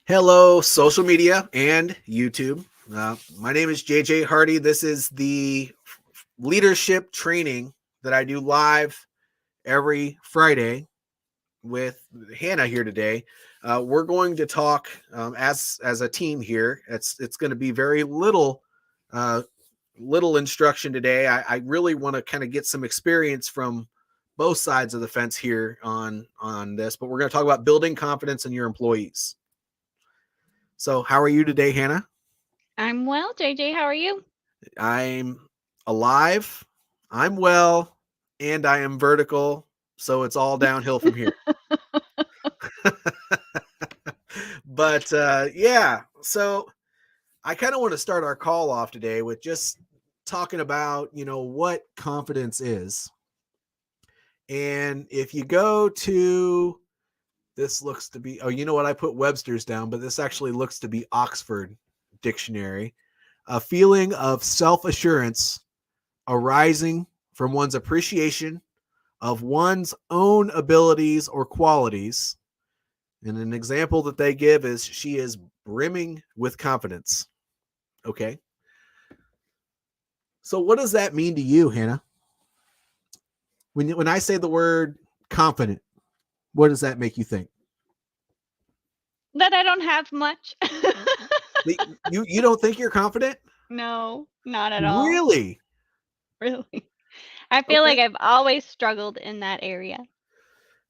Hello, social media and YouTube. My name is JJ Hardy. This is the leadership training that I do live every Friday with Hannah here today. We're going to talk as a team here. It's going to be very uh, little instruction today. I really want to kind of get some experience from both sides of the fence here on this, but we're going to talk about building confidence in your employees. So, how are you today, Hannah? I'm well, JJ. How are you? I'm alive, I'm well, and I am vertical. So it's all downhill from here. But yeah, so I kind of want to start our call off today with just talking about, what confidence is. And if you go to this looks to be, oh, you know what? I put Webster's down, but this actually looks to be Oxford Dictionary. A feeling of self assurance arising from one's appreciation of one's own abilities or qualities. And an example that they give is she is brimming with confidence. Okay. So, what does that mean to you, Hannah? When I say the word confident, what does that make you think? That I don't have much. You don't think you're confident? No, not at all. Really? Really. I feel like Okay. I've always struggled in that area.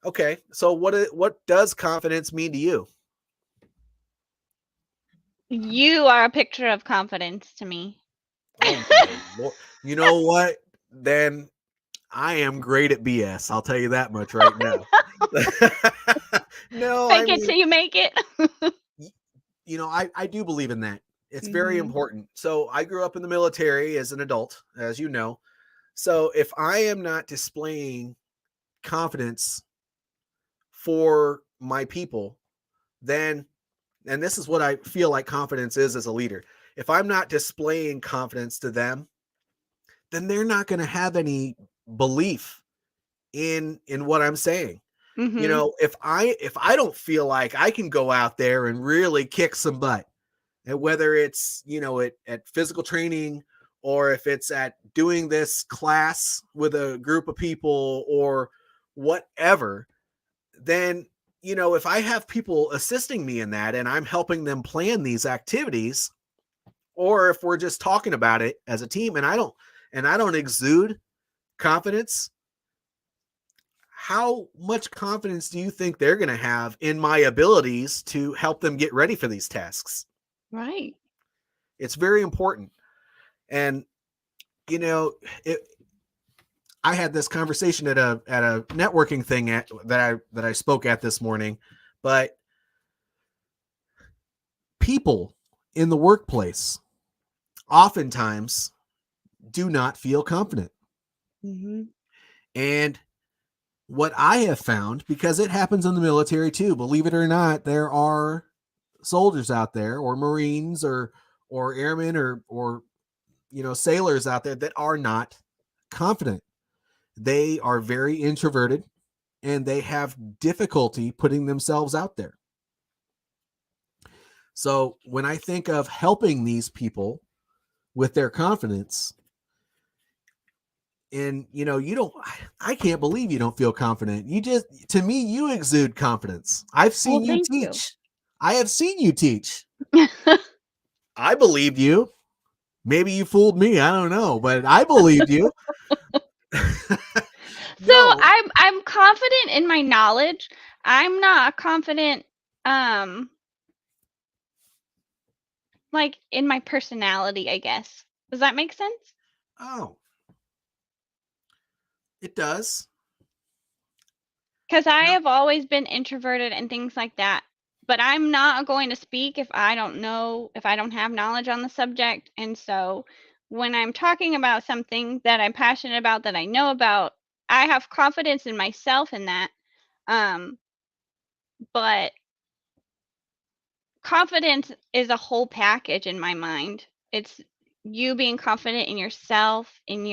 Okay. So, what does confidence mean to you? You are a picture of confidence to me. Oh my lord! You know what? Then I am great at BS. I'll tell you that much right now. No, I Fake it mean, till you make it. I do believe in that. It's very Mhm. important. So I grew up in the military as an adult, as you know. So if I am not displaying confidence for my people, then, and this is what I feel like confidence is as a leader. If I'm not displaying confidence to them, then they're not going to have any belief in what I'm saying. Mhm. If I don't feel like I can go out there and really kick some butt, and whether it's at physical training, or if it's at doing this class with a group of people or whatever, then if I have people assisting me in that and I'm helping them plan these activities, or if we're just talking about it as a team and I don't exude confidence, how much confidence do you think they're going to have in my abilities to help them get ready for these tasks? Right. It's very important. And you know, it, I had this conversation at a networking thing that I spoke at this morning, but people in the workplace oftentimes do not feel confident. Mhm. And what I have found, because it happens in the military too, believe it or not, there are soldiers out there, or Marines, or airmen, or sailors out there that are not confident. They are very introverted and they have difficulty putting themselves out there. So when I think of helping these people with their confidence, and you don't, I can't believe you don't feel confident. You just, to me, you exude confidence. I've Well, seen you thank you. teach. I have seen you teach. I believed you. Maybe you fooled me. I don't know, but I believed you. So No. I'm confident in my knowledge. I'm not confident um like in my personality, I guess. Does that make sense? Oh, it does. Because I No. have always been introverted and things like that. But I'm not going to speak if I don't know, if I don't have knowledge on the subject. And so when I'm talking about something that I'm passionate about, that I know about, I have confidence in myself in that. Um, but confidence is a whole package in my mind. It's you being confident in yourself, in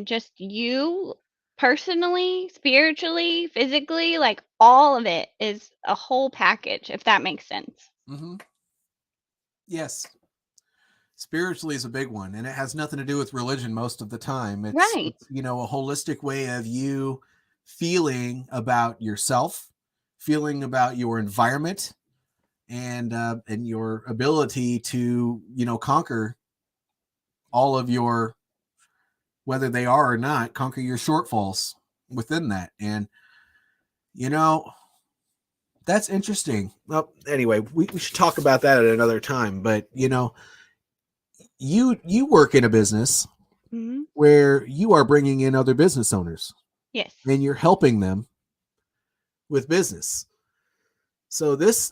just you. personally, spiritually, physically, like all of it is a whole package, if that makes sense. Mm-hmm. Yes. Spiritually is a big one, and it has nothing to do with religion most of the time. Right. It's a holistic way of you feeling about yourself, feeling about your environment, and your ability to conquer all of your, whether they are or not, conquer your shortfalls within that. And you know that's interesting. Well, anyway, we should talk about that at another time. But you work in a business Hmm. where you are bringing in other business owners Yes. and you're helping them with business. So this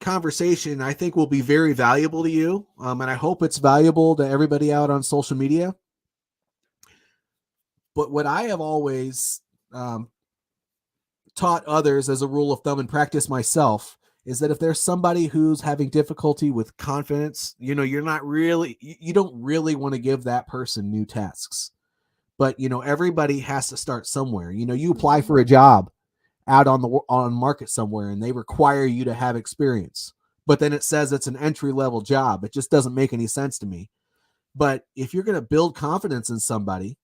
conversation, I think, will be very valuable to you, and I hope it's valuable to everybody out on social media. But what I have always um, taught others as a rule of thumb and practice myself is that if there's somebody who's having difficulty with confidence, you don't really want to give that person new tasks. But everybody has to start somewhere. You apply Hmm. for a job out on market somewhere and they require you to have experience, but then it says it's an entry level job. It just doesn't make any sense to me. But if you're going to build confidence in somebody,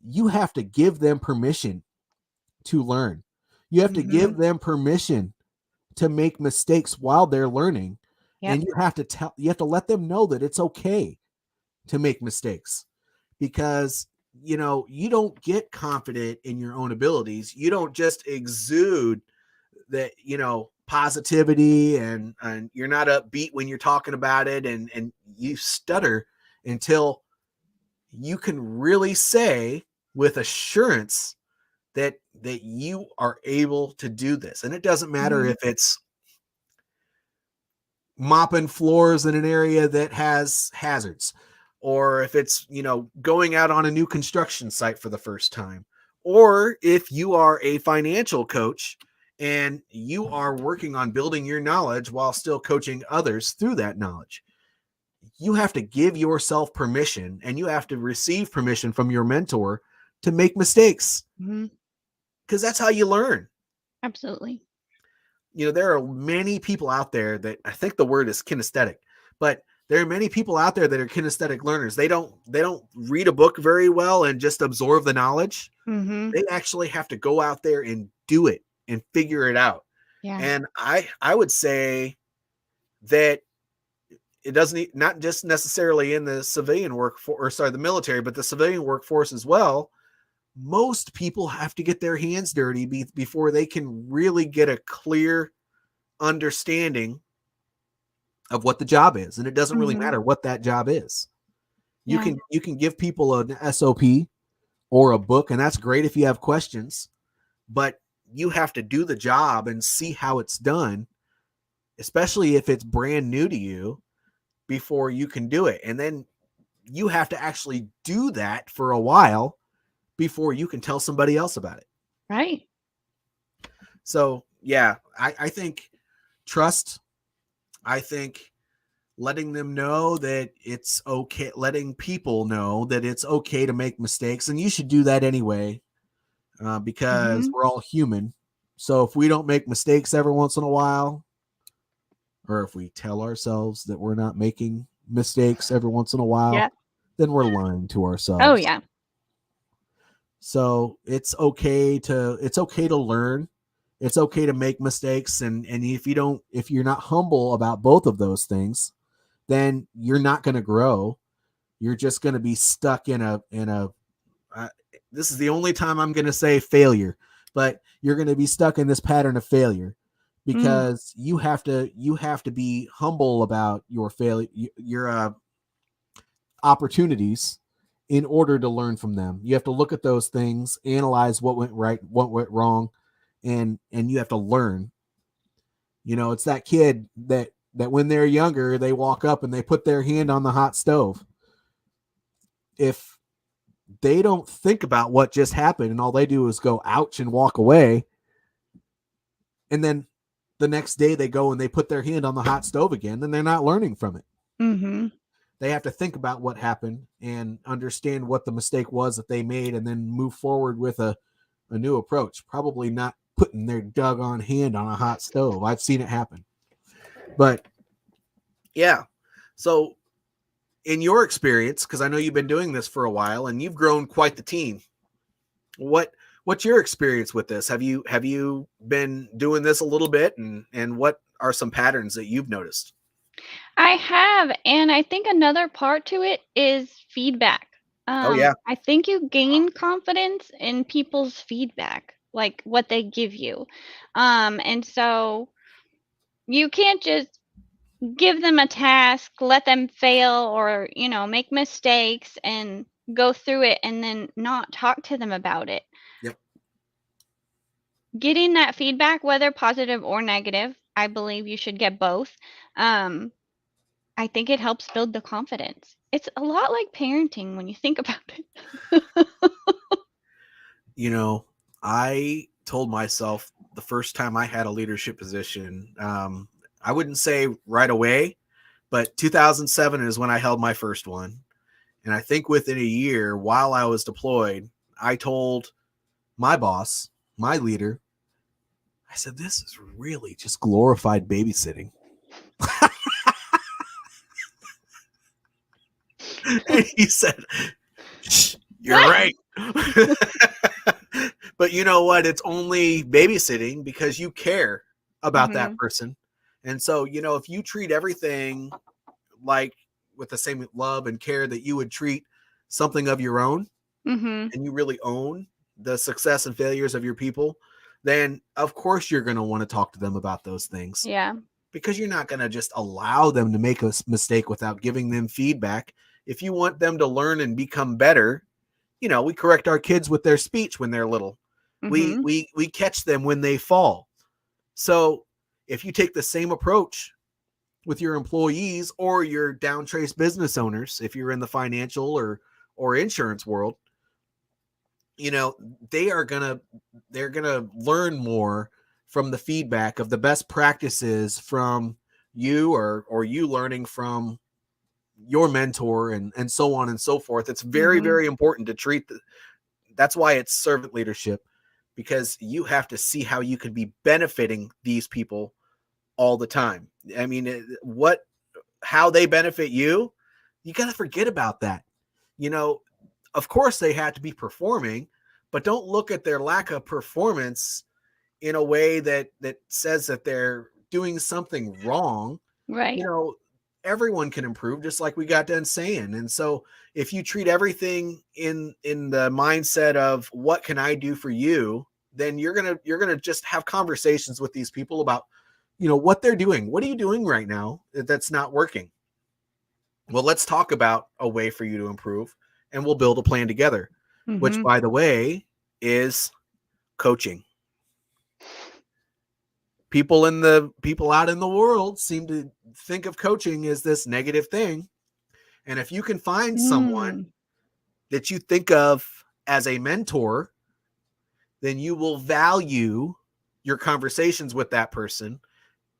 you have to give them permission to learn. You have to Hmm. give them permission to make mistakes while they're learning, Yep. and you have to let them know that it's okay to make mistakes, because you don't get confident in your own abilities. You don't just exude that positivity, and you're not upbeat when you're talking about it, and you stutter until you can really say with assurance that you are able to do this. And it doesn't matter Hmm. if it's mopping floors in an area that has hazards, or if it's going out on a new construction site for the first time, or if you are a financial coach and you are working on building your knowledge while still coaching others through that knowledge. You have to give yourself permission, and you have to receive permission from your mentor to make mistakes, Hmm. because that's how you learn. Absolutely. There are many people out there that, I think the word is kinesthetic, but there are many people out there that are kinesthetic learners. They don't read a book very well and just absorb the knowledge. Hmm. They actually have to go out there and do it and figure it out. Yeah. And I would say that it doesn't, not just necessarily in the civilian workforce, or sorry, the military, but the civilian workforce as well. Most people have to get their hands dirty before they can really get a clear understanding of what the job is. And it doesn't really Hmm. matter what that job is. You Yeah. can you can give people an SOP or a book, and that's great if you have questions, but you have to do the job and see how it's done, especially if it's brand new to you, before you can do it. And then you have to actually do that for a while before you can tell somebody else about it. Right. So yeah, I think trust. I think letting them know that it's okay, letting people know that it's okay to make mistakes, and you should do that anyway, because Hmm. we're all human. So if we don't make mistakes every once in a while, or if we tell ourselves that we're not making mistakes every once in a while, Yeah. then we're lying to Oh ourselves. yeah. So it's okay to learn. It's okay to make mistakes, and if you're not humble about both of those things, then you're not going to grow. You're just going to be stuck in a uh, this is the only time I'm going to say failure, but you're going to be stuck in this pattern of failure, Mm. because you have to be humble about your failure, your opportunities, in order to learn from them. You have to look at those things, analyze what went right, what went wrong, and you have to learn. It's that kid that when they're younger, they walk up and they put their hand on the hot stove. If they don't think about what just happened and all they do is go ouch and walk away, and then the next day they go and they put their hand on the hot stove again, then they're not learning from it. Mhm. they have to think about what happened and understand what the mistake was that they made, and then move forward with a new approach. Probably not putting their doggone hand on a hot stove. I've seen it happen. But yeah. So in your experience, because I know you've been doing this for a while and you've grown quite the team, what's your experience with this? Have you been doing this a little bit, and what are some patterns that you've noticed? I have, and I think another part to it is feedback. Oh yeah. I think you gain confidence in people's feedback, like what they give you. And so you can't just give them a task, let them fail or, make mistakes and go through it and then not talk to them about it. Yep. Getting that feedback, whether positive or negative, I believe you should get both. Um, I think it helps build the confidence. It's a lot like parenting when you think about it. You know, I told myself the first time I had a leadership position, I wouldn't say right away, but 2007 is when I held my first one. And I think within a year, while I was deployed, I told my boss, my leader, I said, this is really just glorified babysitting. And he said, you're right. But you know what? It's only babysitting because you care about that Mhm. person. And so, if you treat everything like with the same love and care that you would treat something of your own, Mhm. and you really own the success and failures of your people, then of course you're going to want to talk to them about those things, Yeah. because you're not going to just allow them to make a mistake without giving them feedback. If you want them to learn and become better, we correct our kids with their speech when they're little. We Mhm. we we catch them when they fall. So if you take the same approach with your employees or your down trace business owners, if you're in the financial or insurance world, you know they're gonna learn more from the feedback of the best practices from you, or you learning from your mentor, and so on and so forth. It's very, Mhm. very important to treat that's why it's servant leadership, because you have to see how you can be benefiting these people all the time. I mean, what how they benefit you, you got to forget about that. you know of course they have to be performing, but don't look at their lack of performance in a way that says that they're doing something wrong. you Right. know Everyone can improve, just like we got done saying. And so if you treat everything in the mindset of what can I do for you, then you're gonna just have conversations with these people about what they're doing. What are you doing right now that's not working? Well, let's talk about a way for you to improve, and we'll build a plan together, which, Mhm. by the way, is coaching. People out in the world seem to think of coaching as this negative thing. And if you can find someone Mm. that you think of as a mentor, then you will value your conversations with that person.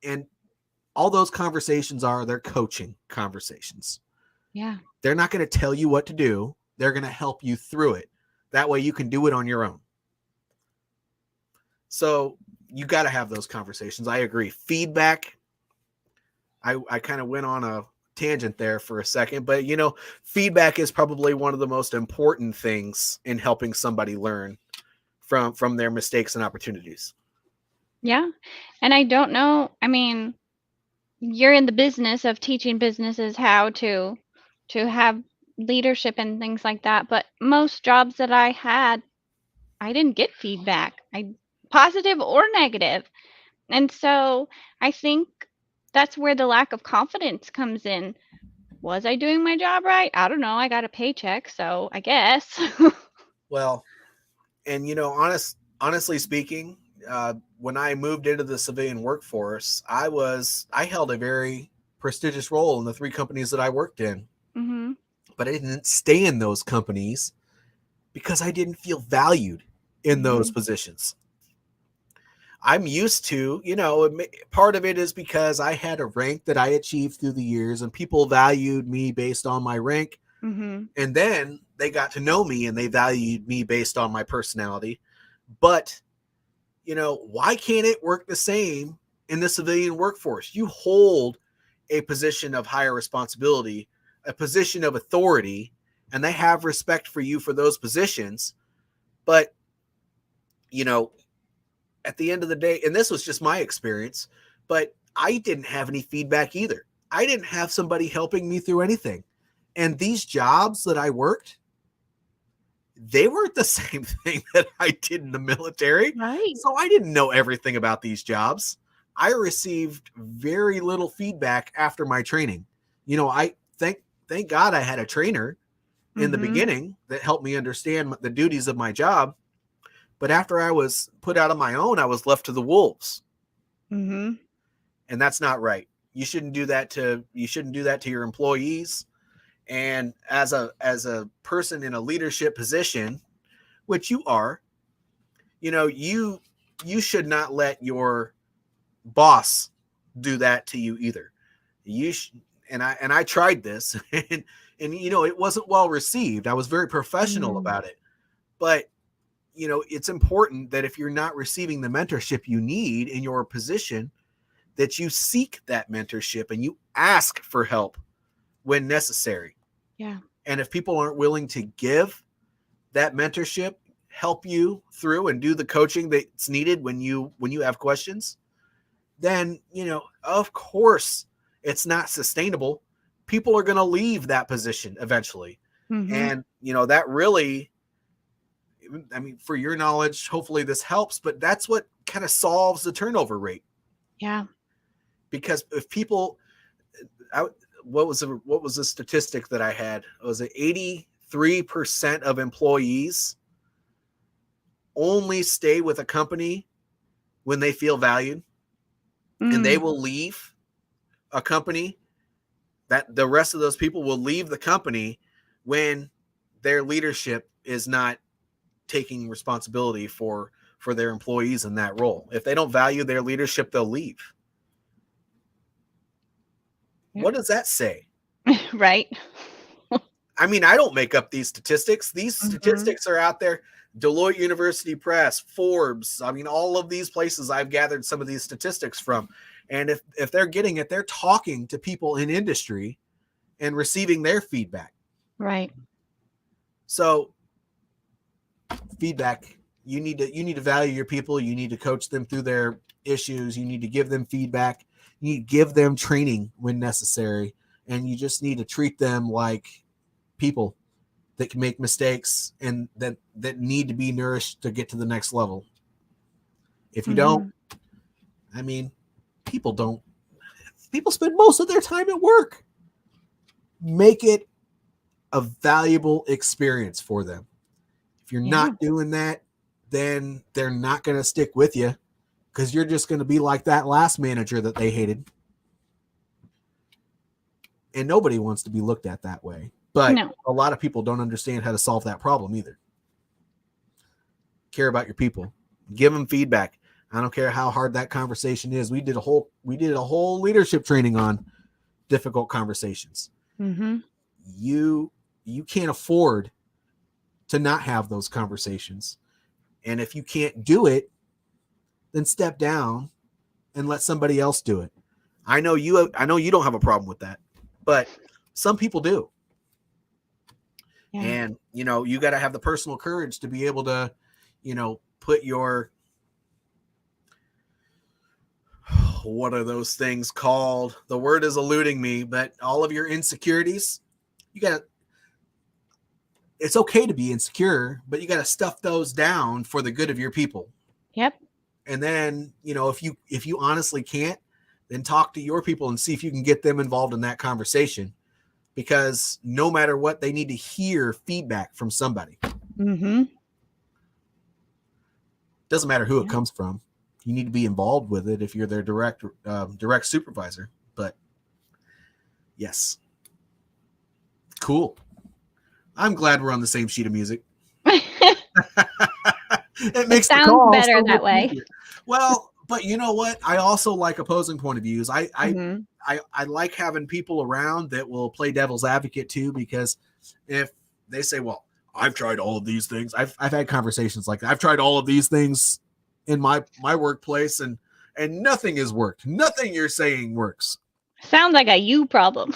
And all those conversations they're coaching conversations. Yeah. They're not going to tell you what to do. They're going to help you through it. That way you can do it on your own. So you got to have those conversations. I agree. Feedback. I kind of went on a tangent there for a second, but feedback is probably one of the most important things in helping somebody learn from their mistakes and opportunities. Yeah. And I don't know, I mean, you're in the business of teaching businesses how to have leadership and things like that, but most jobs that I had, I didn't get feedback. Positive or negative. And so I think that's where the lack of confidence comes in. Was I doing my job right? I don't know. I got a paycheck, so I guess. Well, and honestly speaking, when I moved into the civilian workforce, I held a very prestigious role in the three companies that I worked in, Mhm. but I didn't stay in those companies because I didn't feel valued in those Mhm. positions. I'm used to, part of it is because I had a rank that I achieved through the years and people valued me based on my rank. Mhm. And then they got to know me and they valued me based on my personality. But, why can't it work the same in the civilian workforce? You hold a position of higher responsibility, a position of authority, and they have respect for you for those positions. But, you know, at the end of the day, and this was just my experience, but I didn't have any feedback either. I didn't have somebody helping me through anything. And these jobs that I worked, they weren't the same thing that I did in the military. Right. So I didn't know everything about these jobs. I received very little feedback after my training. I thank God I had a trainer in the Mhm. beginning that helped me understand the duties of my job. But after I was put out on my own, I was left to the wolves. Mhm. And that's not right. You shouldn't do that to your employees. And as a person in a leadership position, which you are, you should not let your boss do that to you either. You sh- and I tried this and it wasn't well received. I was very professional Mm. about it. But it's important that if you're not receiving the mentorship you need in your position, that you seek that mentorship and you ask for help when necessary. Yeah. And if people aren't willing to give that mentorship, help you through and do the coaching that's needed when you have questions, then of course it's not sustainable. People are going to leave that position eventually. Mhm. And that really, I mean, for your knowledge, hopefully this helps, but that's what kind of solves the turnover rate. Yeah. Because if people, I, what was the statistic that I had? Was it 83% of employees only stay with a company when they feel valued, and they Mm. will leave a company, that the rest of those people will leave the company when their leadership is not taking responsibility for their employees in that role. If they don't value their leadership, they'll leave. Yep. What does that say? Right. I mean, I don't make up these statistics. These Mhm. statistics are out there. Deloitte University Press, Forbes. I mean, all of these places I've gathered some of these statistics from. And if they're getting it, they're talking to people in industry and receiving their feedback. Right. So feedback, you need to value your people. You need to coach them through their issues. You need to give them feedback. You need to give them training when necessary. And you just need to treat them like people that can make mistakes and that need to be nourished to get to the next level. If you don't, Mhm. I mean, people don't. People spend most of their time at work. Make it a valuable experience for them. If you're Yeah. not doing that, then they're not going to stick with you because you're just going to be like that last manager that they hated. And nobody wants to be looked at that way. But No. a lot of people don't understand how to solve that problem either. Care about your people. Give them feedback. I don't care how hard that conversation is. We did a whole leadership training on difficult conversations. Mhm. You can't afford to not have those conversations. And if you can't do it, then step down and let somebody else do it. I know you don't have a problem with that, but some people do. Yeah. And you got to have the personal courage to be able to put your, what are those things called? The word is eluding me, but all of your insecurities, you got to, it's okay to be insecure, but you got to stuff those down for the good of your people. Yep. And then, if you honestly can't, then talk to your people and see if you can get them involved in that conversation, because no matter what, they need to hear feedback from somebody. Mhm. Doesn't matter who it Yeah. comes from. You need to be involved with it if you're their direct supervisor. But yes, cool. I'm glad we're on the same sheet of music. It It makes the sounds call better so much that way. easier. Well, but you know what? I also like opposing point of views. Mhm. I like having people around that will play devil's advocate too, because if they say, well, I've tried all of these things. I've had conversations like that. I've tried all of these things in my workplace, and nothing has worked. Nothing you're saying works. Sounds like a you problem.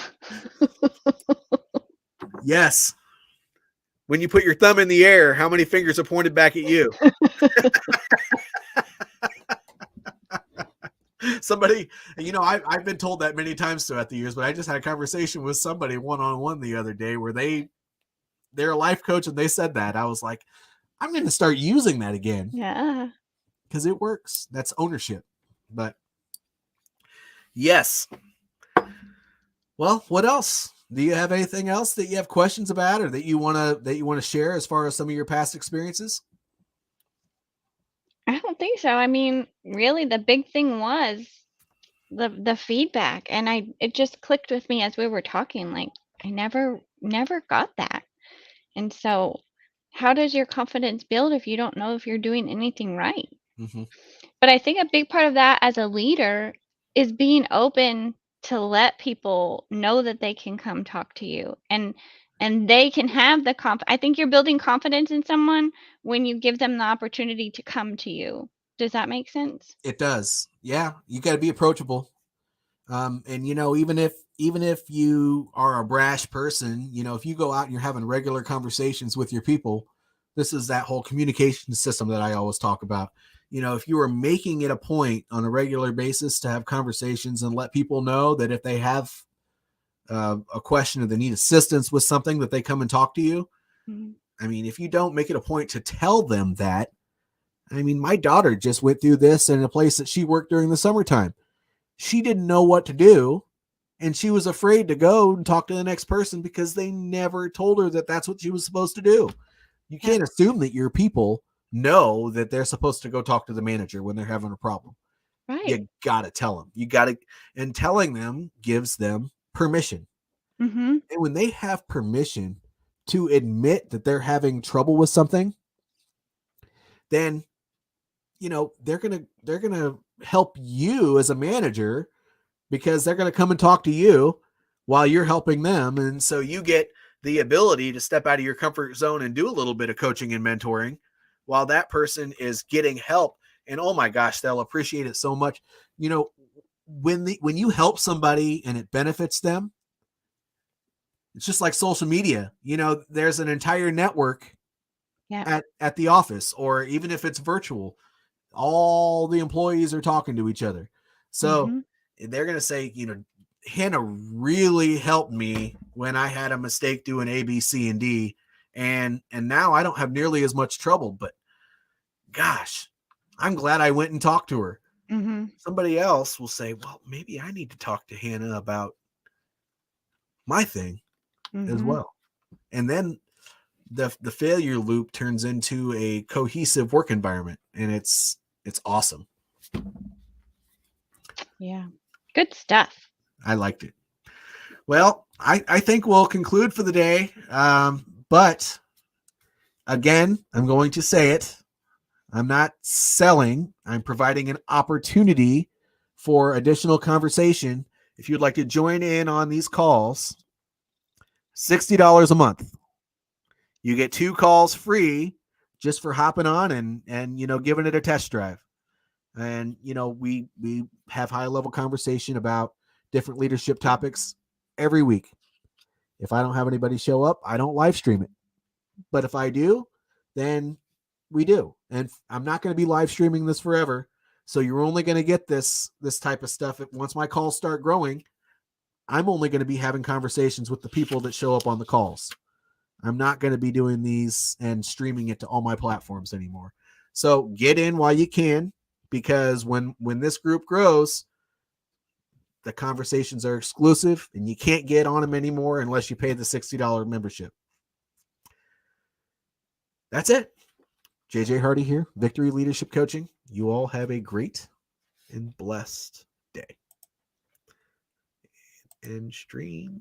Yes. When you put your thumb in the air, how many fingers are pointed back at you? Somebody, I've been told that many times throughout the years, but I just had a conversation with somebody one-on-one the other day where they're a life coach, and they said that. I was like, I'm going to start using that again Yeah. because it works. That's ownership. But yes. Well, what else? Do you have anything else that you have questions about, or that you want to share as far as some of your past experiences? I don't think so. I mean, really the big thing was the feedback, and it just clicked with me as we were talking, like, I never got that. And so, how does your confidence build if you don't know if you're doing anything right? Mm-hmm. But I think a big part of that as a leader is being open to let people know that they can come talk to you, and they can have the I think you're building confidence in someone when you give them the opportunity to come to you. Does that make sense? It does. Yeah, you got to be approachable. And even if you are a brash person, if you go out and you're having regular conversations with your people, this is that whole communication system that I always talk about. If you are making it a point on a regular basis to have conversations and let people know that if they have a question or they need assistance with something, that they come and talk to you. Mhm. I mean, if you don't make it a point to tell them that, I mean, my daughter just went through this in a place that she worked during the summertime. She didn't know what to do, and she was afraid to go and talk to the next person because they never told her that that's what she was supposed to do. You Yep. can't assume that your people know that they're supposed to go talk to the manager when they're having a problem. Right. You got to tell them. You got to, and telling them gives them permission. Mhm. And when they have permission to admit that they're having trouble with something, then they're going to help you as a manager, because they're going to come and talk to you while you're helping them. And so you get the ability to step out of your comfort zone and do a little bit of coaching and mentoring while that person is getting help. And oh my gosh, they'll appreciate it so much. When you help somebody and it benefits them, it's just like social media. There's an entire network Yep. at the office, or even if it's virtual, all the employees are talking to each other. So Mhm. they're going to say, Hannah really helped me when I had a mistake doing A, B, C, and D. And now I don't have nearly as much trouble, but gosh, I'm glad I went and talked to her. Mhm. Somebody else will say, well, maybe I need to talk to Hannah about my thing as Mhm. well. And then the failure loop turns into a cohesive work environment, and it's awesome. Yeah. Good stuff. I liked it. Well, I think we'll conclude for the day. But again, I'm going to say it. I'm not selling. I'm providing an opportunity for additional conversation. If you'd like to join in on these calls, $60 a month. You get 2 calls free just for hopping on and giving it a test drive. And we have high level conversation about different leadership topics every week. If I don't have anybody show up, I don't live stream it. But if I do, then we do. And I'm not going to be live streaming this forever. So you're only going to get this type of stuff. Once my calls start growing, I'm only going to be having conversations with the people that show up on the calls. I'm not going to be doing these and streaming it to all my platforms anymore. So get in while you can, because when this group grows, the conversations are exclusive and you can't get on them anymore unless you pay the $60 membership. That's it. JJ Hardy here, Victory Leadership Coaching. You all have a great and blessed day. And stream.